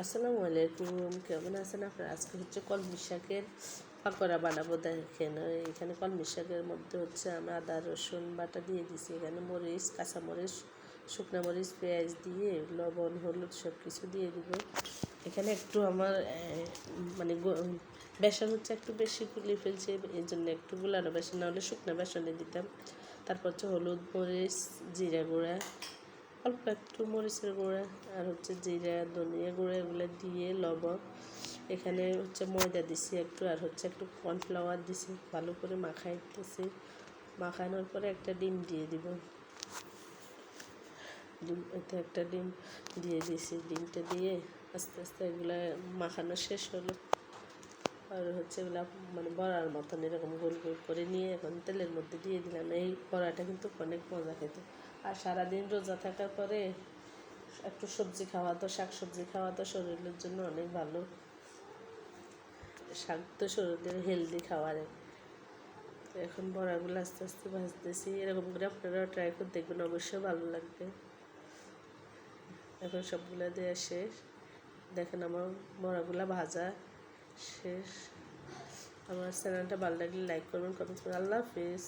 আসসালামু আলাইকুম, কেমন আছেন আপনারা? আজকে হচ্ছে কলমি শাকের পাকোড়া বানাবো। দেখেন এখানে কলমি শাকের মধ্যে হচ্ছে আমি আদা রসুন বাটা দিয়ে দিছি, এখানে মরিচ, কাঁচামরিচ, শুকনো মরিচ, পেঁয়াজ দিয়ে লবণ হলুদ সব কিছু দিয়ে দিব। এখানে একটু আমার মানে বেসন হচ্ছে একটু বেশি গুলিয়ে ফেলছে, এই জন্য একটু গুলানো বেসন, না হলে শুকনো বেসনে দিতাম। তারপর হচ্ছে হলুদ, মরিচ, জিরা গুঁড়া, অল্প একটু মরিচের গুঁড়া, আর হচ্ছে জিরা ধনিয়া গুঁড়া, এগুলো দিয়ে লবণ। এখানে হচ্ছে ময়দা দিছি একটু, আর হচ্ছে একটু কর্নফ্লাওয়ার দিছি, ভালো করে মাখাইতেছি। মাখানোর পরে একটা ডিম দিয়ে দিব। এতে একটা ডিম দিয়ে দিছি, ডিমটা দিয়ে আস্তে আস্তে এগুলা মাখানো শেষ হলো। আর হচ্ছে এগুলা মানে বড়ার মতন এরকম গোল গোল করে নিয়ে এখন তেলের মধ্যে দিয়ে দিলাম। এই বড়াটা কিন্তু অনেক মজা খেতে। আর সারাদিন রোজা থাকার পরে একটু সবজি খাওয়া তো, শাক সবজি খাওয়া তো শরীরের জন্য অনেক ভালো। শাক তো শরীরের হেলদি খাওয়ার। এখন বড়াগুলো আস্তে আস্তে ভাজতেছি, এরকম করে আপনারাও ট্রাই করে দেখবেন, অবশ্যই ভালো লাগবে। এখন সবগুলো দেওয়া শেষ। দেখেন আমার বড়াগুলো ভাজা শেষ। আমার চ্যানেলটা ভালো লাগলে লাইক করবেন, কমেন্ট করবেন। আল্লাহ হাফিজ।